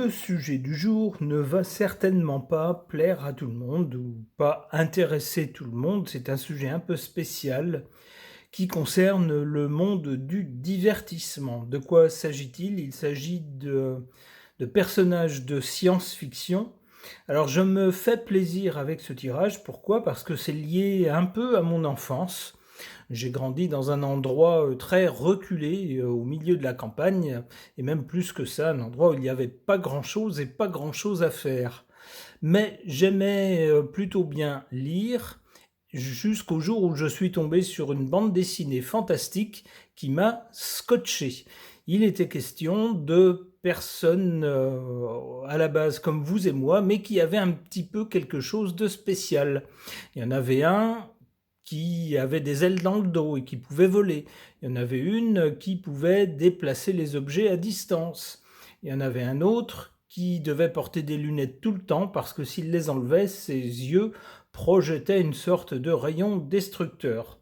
Le sujet du jour ne va certainement pas plaire à tout le monde ou pas intéresser tout le monde. C'est un sujet un peu spécial qui concerne le monde du divertissement. De quoi s'agit-il? Il s'agit de personnages de science-fiction. Alors je me fais plaisir avec ce tirage. Pourquoi? Parce que c'est lié un peu à mon enfance. J'ai grandi dans un endroit très reculé, au milieu de la campagne, et même plus que ça, un endroit où il n'y avait pas grand-chose et pas grand-chose à faire. Mais j'aimais plutôt bien lire, jusqu'au jour où je suis tombé sur une bande dessinée fantastique qui m'a scotché. Il était question de personnes à la base comme vous et moi, mais qui avaient un petit peu quelque chose de spécial. Il y en avait un qui avait des ailes dans le dos et qui pouvait voler. Il y en avait une qui pouvait déplacer les objets à distance. Il y en avait un autre qui devait porter des lunettes tout le temps parce que s'il les enlevait, ses yeux projetaient une sorte de rayon destructeur.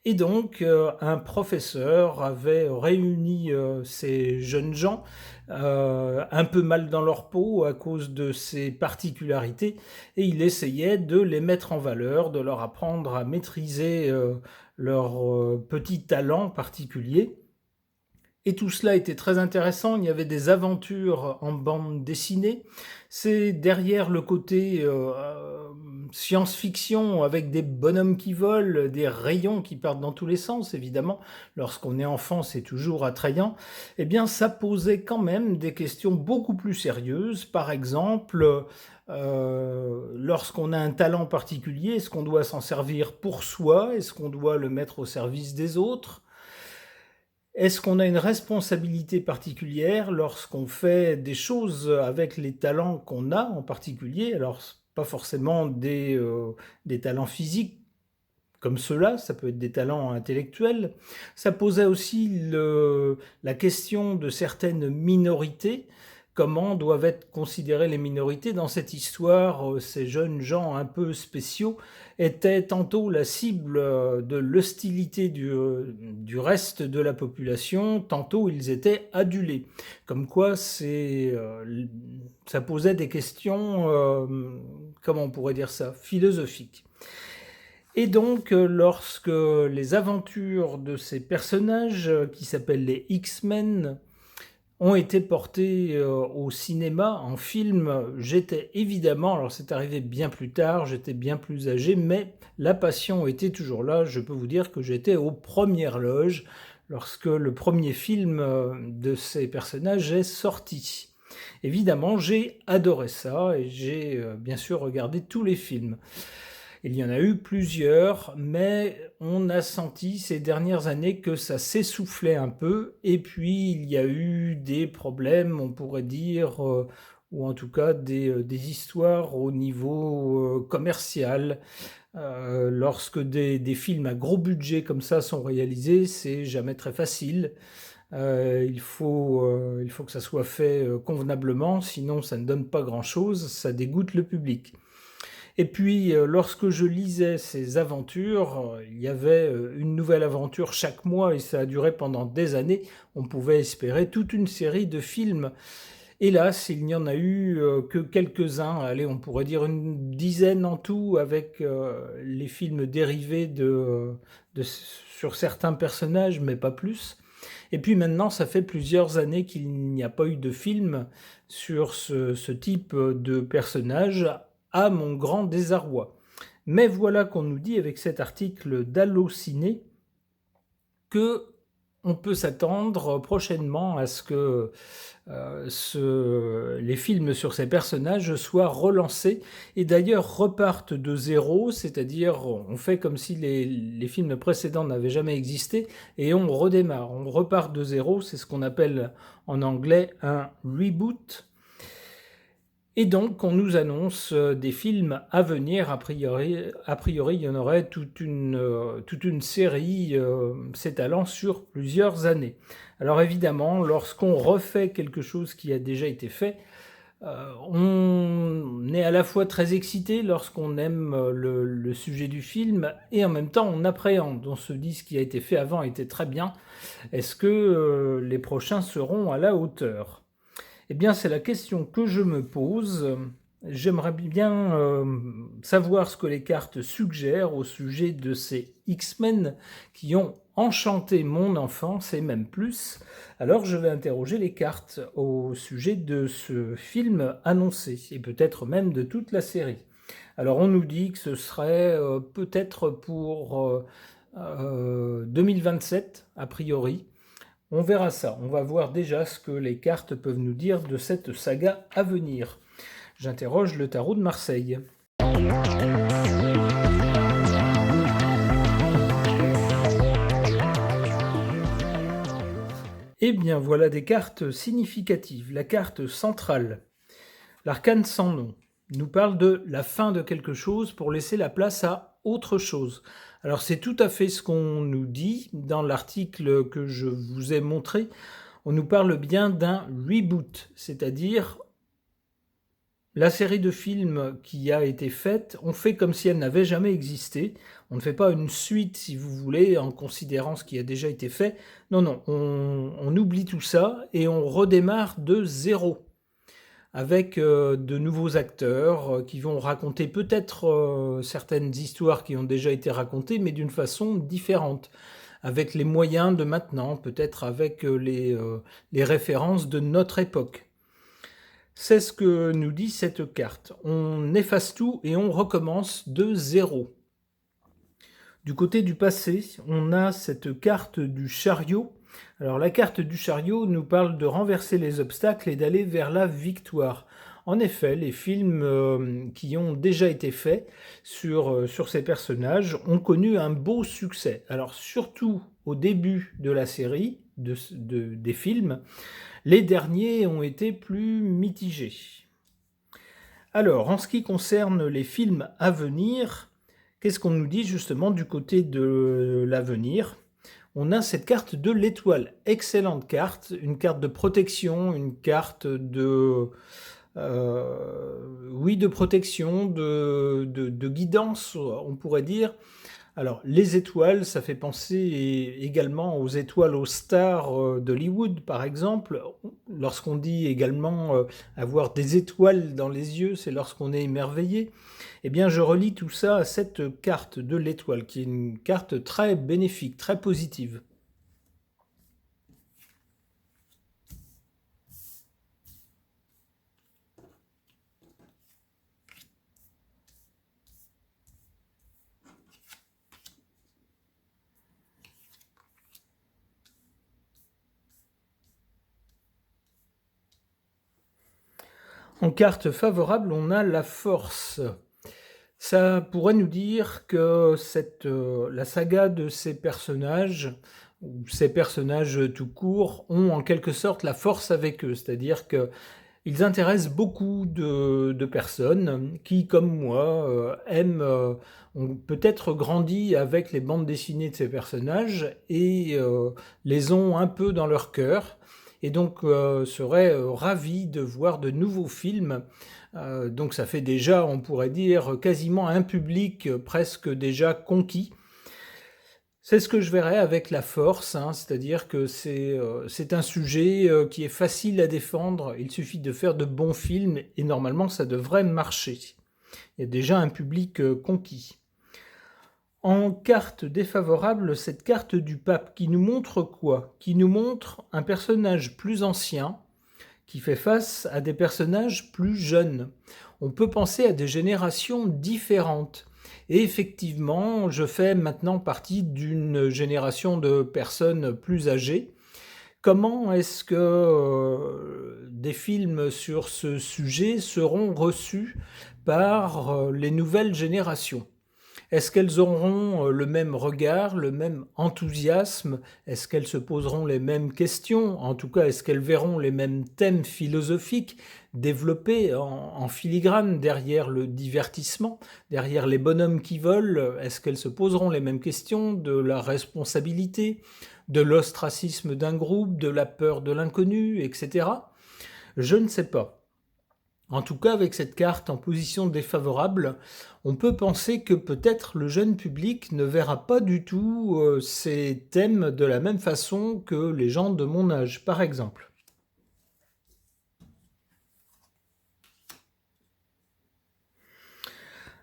Et donc, un professeur avait réuni ces jeunes gens un peu mal dans leur peau à cause de ces particularités, et il essayait de les mettre en valeur, de leur apprendre à maîtriser leurs petits talents particuliers. Et tout cela était très intéressant, il y avait des aventures en bande dessinée. C'est derrière le côté science-fiction avec des bonhommes qui volent, des rayons qui partent dans tous les sens, évidemment. Lorsqu'on est enfant, c'est toujours attrayant. Eh bien, ça posait quand même des questions beaucoup plus sérieuses. Par exemple, lorsqu'on a un talent particulier, est-ce qu'on doit s'en servir pour soi? Est-ce qu'on doit le mettre au service des autres? Est-ce qu'on a une responsabilité particulière lorsqu'on fait des choses avec les talents qu'on a en particulier? Alors, pas forcément des talents physiques comme ceux-là, ça peut être des talents intellectuels. Ça posait aussi la question de certaines minorités. Comment doivent être considérées les minorités dans cette histoire? Ces jeunes gens un peu spéciaux étaient tantôt la cible de l'hostilité du reste de la population, tantôt ils étaient adulés. Comme quoi, ça posait des questions, comment on pourrait dire ça, philosophiques. Et donc, lorsque les aventures de ces personnages, qui s'appellent les X-Men, ont été portées au cinéma, en film, j'étais évidemment, alors c'est arrivé bien plus tard, j'étais bien plus âgé, mais la passion était toujours là. Je peux vous dire que j'étais aux premières loges lorsque le premier film de ces personnages est sorti. Évidemment, j'ai adoré ça et j'ai bien sûr regardé tous les films. Il y en a eu plusieurs, mais on a senti ces dernières années que ça s'essoufflait un peu. Et puis, il y a eu des problèmes, on pourrait dire, ou en tout cas des histoires au niveau commercial. Lorsque des films à gros budget comme ça sont réalisés, c'est jamais très facile. Il faut que ça soit fait convenablement, sinon ça ne donne pas grand-chose, ça dégoûte le public. Et puis, lorsque je lisais ces aventures, il y avait une nouvelle aventure chaque mois et ça a duré pendant des années. On pouvait espérer toute une série de films. Hélas, il n'y en a eu que quelques-uns, allez, on pourrait dire une dizaine en tout, avec les films dérivés sur certains personnages, mais pas plus. Et puis maintenant, ça fait plusieurs années qu'il n'y a pas eu de film sur ce type de personnage, à mon grand désarroi. Mais voilà qu'on nous dit avec cet article d'Allociné que on peut s'attendre prochainement à ce que les films sur ces personnages soient relancés et d'ailleurs repartent de zéro, c'est-à-dire on fait comme si les films précédents n'avaient jamais existé et on redémarre, on repart de zéro, c'est ce qu'on appelle en anglais un reboot. Et donc, on nous annonce des films à venir. A priori, il y en aurait toute une série s'étalant sur plusieurs années. Alors évidemment, lorsqu'on refait quelque chose qui a déjà été fait, on est à la fois très excité lorsqu'on aime le sujet du film et en même temps on appréhende. On se dit ce qui a été fait avant était très bien. Est-ce que les prochains seront à la hauteur ? Eh bien, c'est la question que je me pose. J'aimerais bien savoir ce que les cartes suggèrent au sujet de ces X-Men qui ont enchanté mon enfance et même plus. Alors, je vais interroger les cartes au sujet de ce film annoncé et peut-être même de toute la série. Alors, on nous dit que ce serait peut-être pour 2027, a priori. On verra ça, on va voir déjà ce que les cartes peuvent nous dire de cette saga à venir. J'interroge le tarot de Marseille. Eh bien voilà des cartes significatives. La carte centrale, l'arcane sans nom, nous parle de la fin de quelque chose pour laisser la place à autre chose. Alors c'est tout à fait ce qu'on nous dit dans l'article que je vous ai montré. On nous parle bien d'un reboot, c'est-à-dire la série de films qui a été faite, on fait comme si elle n'avait jamais existé. On ne fait pas une suite, si vous voulez, en considérant ce qui a déjà été fait. Non, non, on oublie tout ça et on redémarre de zéro avec de nouveaux acteurs qui vont raconter peut-être certaines histoires qui ont déjà été racontées, mais d'une façon différente, avec les moyens de maintenant, peut-être avec les références de notre époque. C'est ce que nous dit cette carte. On efface tout et on recommence de zéro. Du côté du passé, on a cette carte du chariot. Alors la carte du chariot nous parle de renverser les obstacles et d'aller vers la victoire. En effet, les films qui ont déjà été faits sur ces personnages ont connu un beau succès. Alors surtout au début de la série, des films, les derniers ont été plus mitigés. Alors, en ce qui concerne les films à venir, qu'est-ce qu'on nous dit justement du côté de l'avenir? On a cette carte de l'étoile, excellente carte, une carte de protection, une carte de protection, de guidance, on pourrait dire. Alors, les étoiles, ça fait penser également aux étoiles, aux stars d'Hollywood, par exemple. Lorsqu'on dit également avoir des étoiles dans les yeux, c'est lorsqu'on est émerveillé. Eh bien, je relie tout ça à cette carte de l'étoile, qui est une carte très bénéfique, très positive. En carte favorable, on a la force. Ça pourrait nous dire que la saga de ces personnages, ou ces personnages tout court, ont en quelque sorte la force avec eux. C'est-à-dire qu'ils intéressent beaucoup de personnes qui, comme moi, ont peut-être grandi avec les bandes dessinées de ces personnages et les ont un peu dans leur cœur. Et donc seraient ravis de voir de nouveaux films. Donc ça fait déjà, on pourrait dire, quasiment un public presque déjà conquis. C'est ce que je verrais avec la force, hein, c'est-à-dire que c'est un sujet qui est facile à défendre, il suffit de faire de bons films et normalement ça devrait marcher. Il y a déjà un public conquis. En carte défavorable, cette carte du pape qui nous montre quoi? Qui nous montre un personnage plus ancien qui fait face à des personnages plus jeunes. On peut penser à des générations différentes. Et effectivement, je fais maintenant partie d'une génération de personnes plus âgées. Comment est-ce que des films sur ce sujet seront reçus par les nouvelles générations? Est-ce qu'elles auront le même regard, le même enthousiasme? Est-ce qu'elles se poseront les mêmes questions? En tout cas, est-ce qu'elles verront les mêmes thèmes philosophiques développés en filigrane derrière le divertissement, derrière les bonhommes qui volent? Est-ce qu'elles se poseront les mêmes questions de la responsabilité, de l'ostracisme d'un groupe, de la peur de l'inconnu, etc.? Je ne sais pas. En tout cas, avec cette carte en position défavorable, on peut penser que peut-être le jeune public ne verra pas du tout ces thèmes de la même façon que les gens de mon âge, par exemple.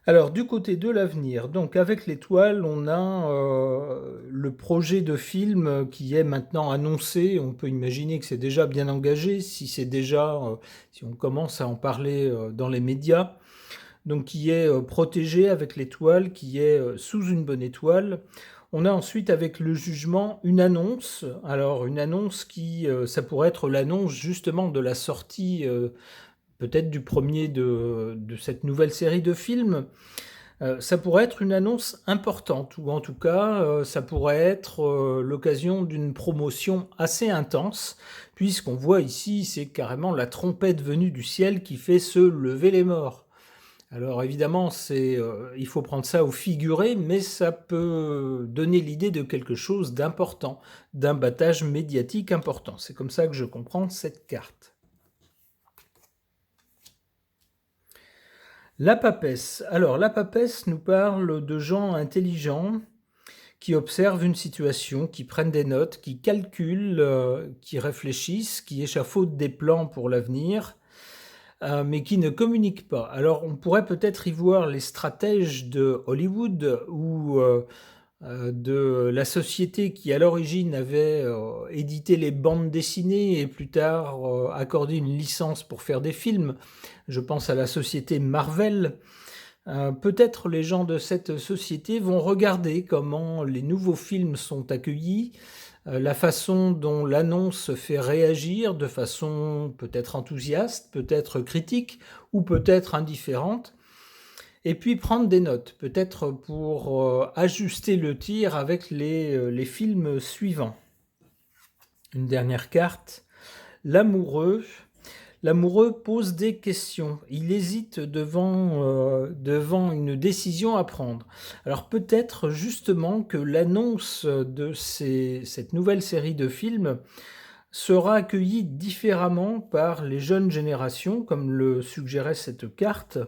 Alors du côté de l'avenir, donc avec l'étoile, on a le projet de film qui est maintenant annoncé. On peut imaginer que c'est déjà bien engagé, si c'est déjà, si on commence à en parler dans les médias. Donc qui est protégé avec l'étoile, qui est sous une bonne étoile. On a ensuite avec le jugement une annonce. Alors une annonce qui, ça pourrait être l'annonce justement de la sortie peut-être du premier de cette nouvelle série de films. Ça pourrait être une annonce importante, ou en tout cas, ça pourrait être l'occasion d'une promotion assez intense, puisqu'on voit ici, c'est carrément la trompette venue du ciel qui fait se lever les morts. Alors évidemment, il faut prendre ça au figuré, mais ça peut donner l'idée de quelque chose d'important, d'un battage médiatique important. C'est comme ça que je comprends cette carte. La papesse. Alors la papesse nous parle de gens intelligents qui observent une situation, qui prennent des notes, qui calculent, qui réfléchissent, qui échafaudent des plans pour l'avenir, mais qui ne communiquent pas. Alors on pourrait peut-être y voir les stratèges de Hollywood ou de la société qui à l'origine avait édité les bandes dessinées et plus tard accordé une licence pour faire des films. Je pense à la société Marvel. Peut-être les gens de cette société vont regarder comment les nouveaux films sont accueillis, la façon dont l'annonce fait réagir de façon peut-être enthousiaste, peut-être critique ou peut-être indifférente, et puis prendre des notes, peut-être pour ajuster le tir avec les films suivants. Une dernière carte. L'amoureux. L'amoureux pose des questions. Il hésite devant une décision à prendre. Alors peut-être justement que l'annonce de cette nouvelle série de films sera accueillie différemment par les jeunes générations, comme le suggérait cette carte.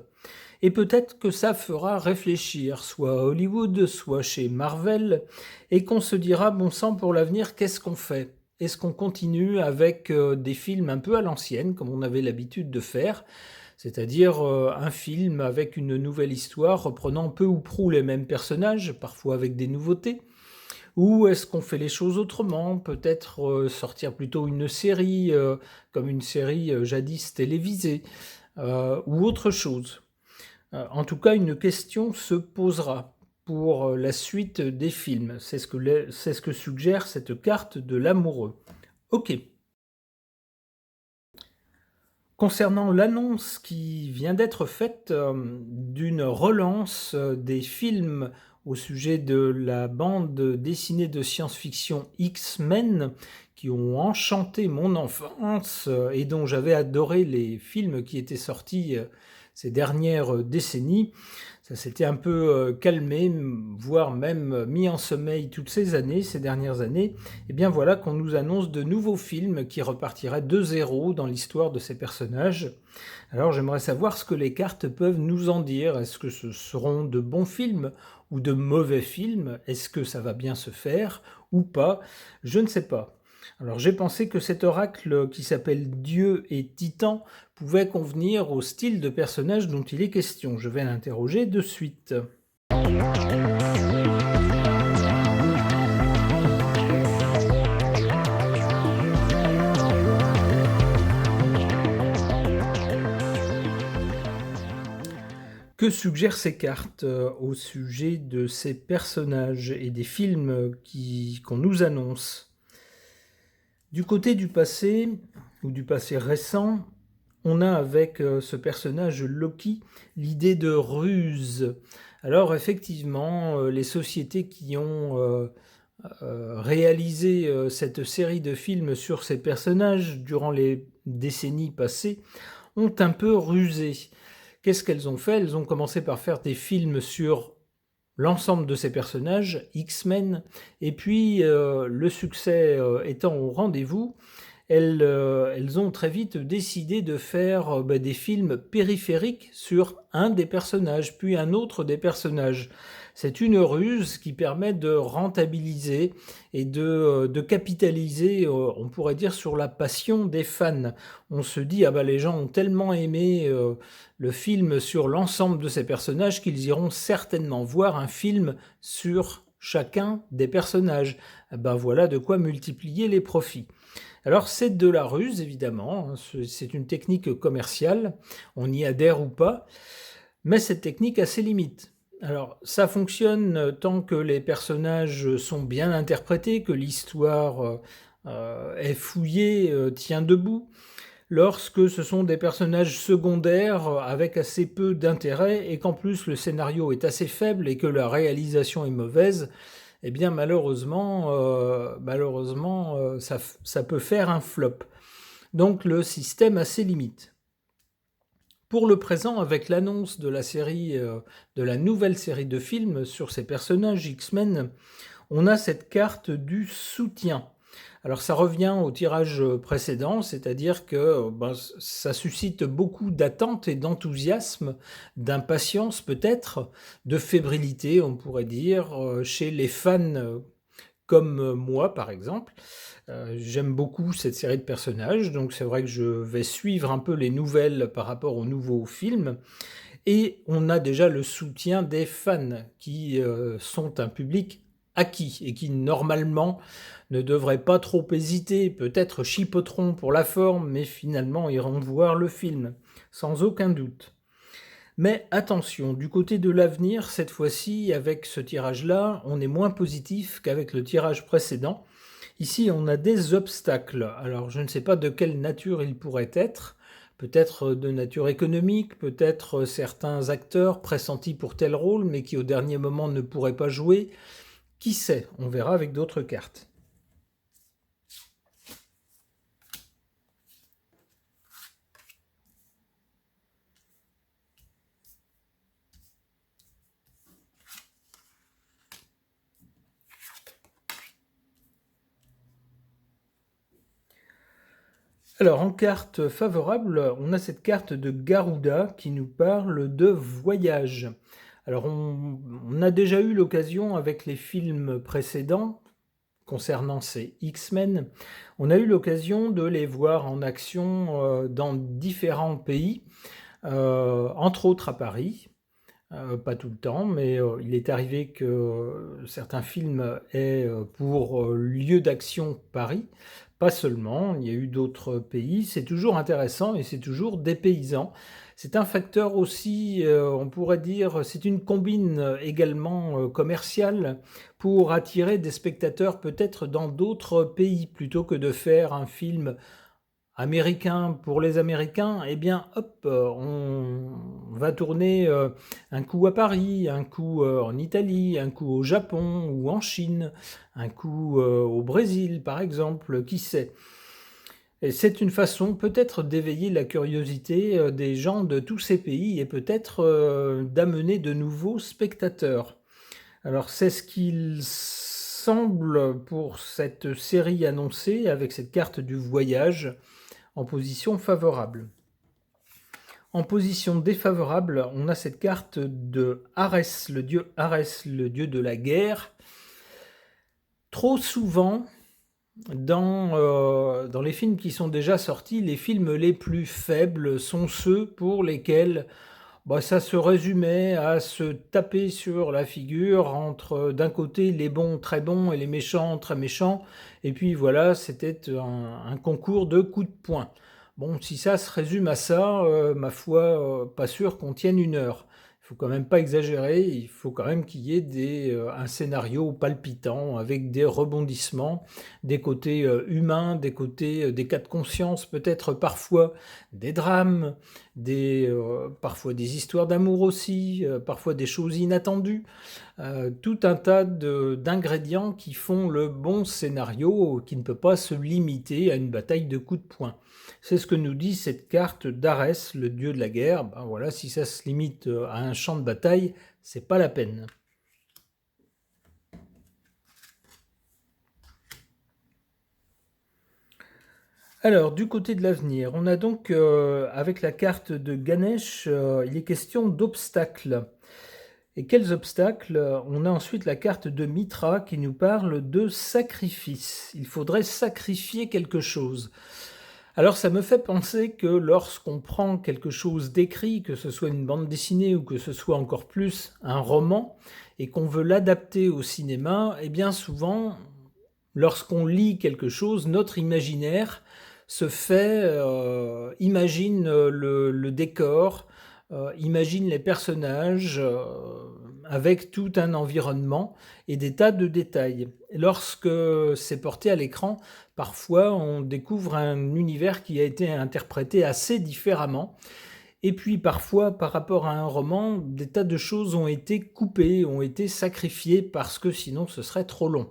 Et peut-être que ça fera réfléchir, soit à Hollywood, soit chez Marvel, et qu'on se dira, bon sang, pour l'avenir, qu'est-ce qu'on fait? Est-ce qu'on continue avec des films un peu à l'ancienne, comme on avait l'habitude de faire, c'est-à-dire un film avec une nouvelle histoire reprenant peu ou prou les mêmes personnages, parfois avec des nouveautés? Ou est-ce qu'on fait les choses autrement? Peut-être sortir plutôt une série, comme une série jadis télévisée, ou autre chose. En tout cas, une question se posera pour la suite des films. C'est ce que suggère cette carte de l'amoureux. Ok. Concernant l'annonce qui vient d'être faite d'une relance des films au sujet de la bande dessinée de science-fiction X-Men qui ont enchanté mon enfance et dont j'avais adoré les films qui étaient sortis ces dernières décennies, ça s'était un peu calmé, voire même mis en sommeil toutes ces dernières années. Et bien voilà qu'on nous annonce de nouveaux films qui repartiraient de zéro dans l'histoire de ces personnages. Alors j'aimerais savoir ce que les cartes peuvent nous en dire. Est-ce que ce seront de bons films ou de mauvais films? Est-ce que ça va bien se faire ou pas? Je ne sais pas. Alors j'ai pensé que cet oracle qui s'appelle Dieu et Titan pouvait convenir au style de personnage dont il est question. Je vais l'interroger de suite. Que suggèrent ces cartes au sujet de ces personnages et des films qu'on nous annonce? Du côté du passé, ou du passé récent, on a avec ce personnage Loki l'idée de ruse. Alors effectivement, les sociétés qui ont réalisé cette série de films sur ces personnages durant les décennies passées ont un peu rusé. Qu'est-ce qu'elles ont fait? Elles ont commencé par faire des films sur l'ensemble de ces personnages, X-Men, et puis le succès étant au rendez-vous, elles ont très vite décidé de faire des films périphériques sur un des personnages, puis un autre des personnages. C'est une ruse qui permet de rentabiliser et de capitaliser, on pourrait dire, sur la passion des fans. On se dit: «Ah bah, les gens ont tellement aimé, le film sur l'ensemble de ces personnages qu'ils iront certainement voir un film sur chacun des personnages». Ah bah, voilà de quoi multiplier les profits. Alors c'est de la ruse évidemment, hein, c'est une technique commerciale, on y adhère ou pas, mais cette technique a ses limites. Alors ça fonctionne tant que les personnages sont bien interprétés, que l'histoire est fouillée, tient debout. Lorsque ce sont des personnages secondaires avec assez peu d'intérêt et qu'en plus le scénario est assez faible et que la réalisation est mauvaise, eh bien malheureusement, ça peut faire un flop. Donc le système a ses limites. Pour le présent, avec l'annonce de la série, de la nouvelle série de films sur ces personnages X-Men, on a cette carte du soutien. Alors ça revient au tirage précédent, c'est-à-dire que ça suscite beaucoup d'attentes et d'enthousiasme, d'impatience peut-être, de fébrilité, on pourrait dire, chez les fans comme moi par exemple. J'aime beaucoup cette série de personnages, donc c'est vrai que je vais suivre un peu les nouvelles par rapport aux nouveaux films. Et on a déjà le soutien des fans qui sont un public acquis et qui normalement ne devraient pas trop hésiter, peut-être chipoteront pour la forme, mais finalement iront voir le film, sans aucun doute. Mais attention, du côté de l'avenir, cette fois-ci, avec ce tirage-là, on est moins positif qu'avec le tirage précédent. Ici, on a des obstacles. Alors, je ne sais pas de quelle nature ils pourraient être. Peut-être de nature économique, peut-être certains acteurs pressentis pour tel rôle, mais qui au dernier moment ne pourraient pas jouer. Qui sait? On verra avec d'autres cartes. Alors, en carte favorable, on a cette carte de Garuda qui nous parle de voyage. Alors, on a déjà eu l'occasion avec les films précédents, concernant ces X-Men, on a eu l'occasion de les voir en action dans différents pays, entre autres à Paris. Pas tout le temps, mais il est arrivé que certains films aient pour lieu d'action Paris. Pas seulement, il y a eu d'autres pays. C'est toujours intéressant et c'est toujours dépaysant. C'est un facteur aussi, on pourrait dire, c'est une combine également commerciale pour attirer des spectateurs peut-être dans d'autres pays plutôt que de faire un film américain pour les Américains, eh bien, hop, on va tourner un coup à Paris, un coup en Italie, un coup au Japon ou en Chine, un coup au Brésil, par exemple, qui sait. Et c'est une façon peut-être d'éveiller la curiosité des gens de tous ces pays et peut-être d'amener de nouveaux spectateurs. Alors c'est ce qu'il semble pour cette série annoncée avec cette carte du voyage en position favorable. En position défavorable, on a cette carte de Arès, le dieu de la guerre. Trop souvent, dans les films qui sont déjà sortis, les films les plus faibles sont ceux pour lesquels ça se résumait à se taper sur la figure entre d'un côté les bons très bons et les méchants très méchants, et puis voilà, c'était un concours de coups de poing. Bon, si ça se résume à ça, ma foi, pas sûr qu'on tienne une heure. Il faut quand même pas exagérer, il faut quand même qu'il y ait un scénario palpitant avec des rebondissements, des côtés humains, des côtés des cas de conscience, peut-être parfois des drames, parfois des histoires d'amour aussi, parfois des choses inattendues, tout un tas d'ingrédients qui font le bon scénario, qui ne peut pas se limiter à une bataille de coups de poing. C'est ce que nous dit cette carte d'Arès, le dieu de la guerre. Ben voilà, si ça se limite à un champ de bataille, c'est pas la peine. Alors, du côté de l'avenir, on a donc, avec la carte de Ganesh, il est question d'obstacles. Et quels obstacles? On a ensuite la carte de Mitra qui nous parle de sacrifice. Il faudrait sacrifier quelque chose. Alors ça me fait penser que lorsqu'on prend quelque chose d'écrit, que ce soit une bande dessinée ou que ce soit encore plus un roman, et qu'on veut l'adapter au cinéma, eh bien souvent, lorsqu'on lit quelque chose, notre imaginaire se fait, imagine le décor, imagine les personnages, avec tout un environnement et des tas de détails. Lorsque c'est porté à l'écran, parfois on découvre un univers qui a été interprété assez différemment. Et puis parfois, par rapport à un roman, des tas de choses ont été coupées, ont été sacrifiées parce que sinon ce serait trop long.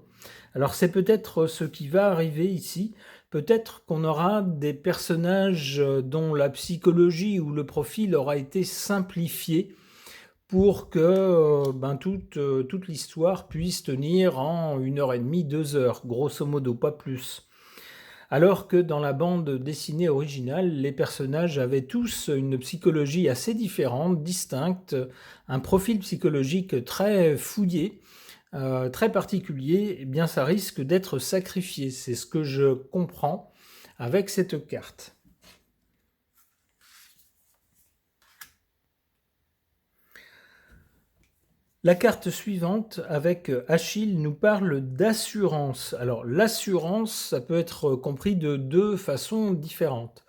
Alors c'est peut-être ce qui va arriver ici. Peut-être qu'on aura des personnages dont la psychologie ou le profil aura été simplifié pour que toute l'histoire puisse tenir en 1 h 30, 2 heures, grosso modo, pas plus. Alors que dans la bande dessinée originale, les personnages avaient tous une psychologie assez différente, distincte, un profil psychologique très fouillé, très particulier. Eh bien ça risque d'être sacrifié. C'est ce que je comprends avec cette carte. La carte suivante avec Achille nous parle d'assurance. Alors l'assurance, ça peut être compris de 2 façons différentes.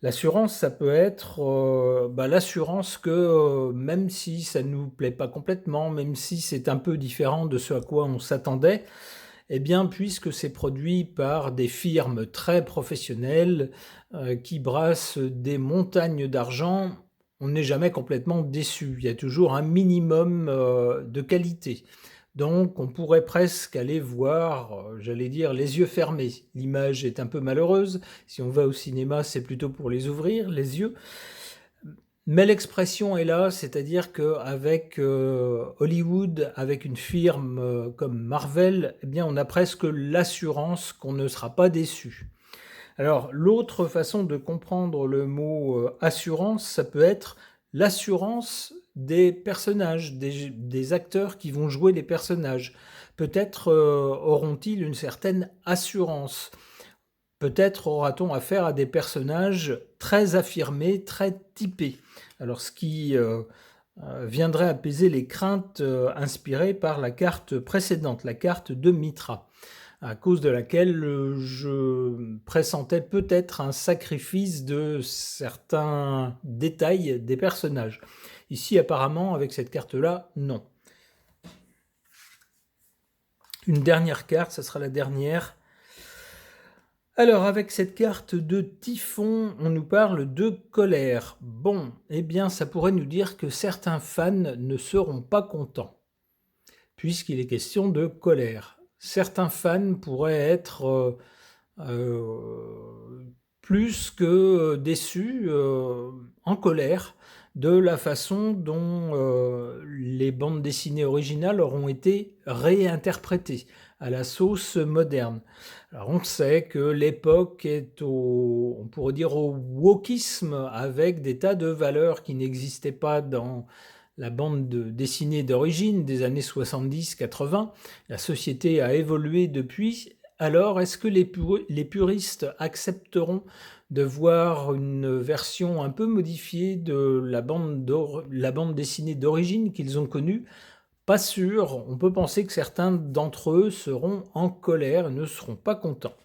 L'assurance, ça peut être, l'assurance que, même si ça ne nous plaît pas complètement, même si c'est un peu différent de ce à quoi on s'attendait, eh bien puisque c'est produit par des firmes très professionnelles, qui brassent des montagnes d'argent, on n'est jamais complètement déçu. Il y a toujours un minimum, de qualité. Donc on pourrait presque aller voir, j'allais dire les yeux fermés. L'image est un peu malheureuse. Si on va au cinéma, c'est plutôt pour les ouvrir, les yeux. Mais l'expression est là, c'est-à-dire qu'avec Hollywood, avec une firme comme Marvel, eh bien on a presque l'assurance qu'on ne sera pas déçu. Alors, l'autre façon de comprendre le mot assurance, ça peut être l'assurance des personnages, des acteurs qui vont jouer les personnages. Peut-être auront-ils une certaine assurance. Peut-être aura-t-on affaire à des personnages très affirmés, très typés. Alors, ce qui viendrait apaiser les craintes inspirées par la carte précédente, la carte de Mitra, à cause de laquelle je pressentais peut-être un sacrifice de certains détails des personnages. Ici, apparemment, avec cette carte-là, non. Une dernière carte, ça sera la dernière. Alors, avec cette carte de Typhon, on nous parle de colère. Bon, eh bien, ça pourrait nous dire que certains fans ne seront pas contents, puisqu'il est question de colère. Certains fans pourraient être plus que déçus, en colère de la façon dont les bandes dessinées originales auront été réinterprétées à la sauce moderne. Alors on sait que l'époque est on pourrait dire au wokisme, avec des tas de valeurs qui n'existaient pas dans la bande dessinée d'origine des années 70-80. La société a évolué depuis. Alors, est-ce que les puristes accepteront de voir une version un peu modifiée de la bande dessinée d'origine qu'ils ont connue? Pas sûr. On peut penser que certains d'entre eux seront en colère et ne seront pas contents.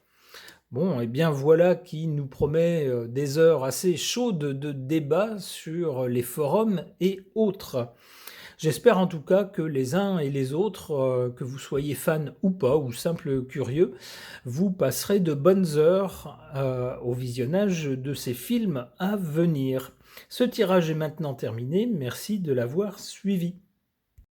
Bon, et bien voilà qui nous promet des heures assez chaudes de débat sur les forums et autres. J'espère en tout cas que les uns et les autres, que vous soyez fans ou pas, ou simples curieux, vous passerez de bonnes heures au visionnage de ces films à venir. Ce tirage est maintenant terminé, merci de l'avoir suivi.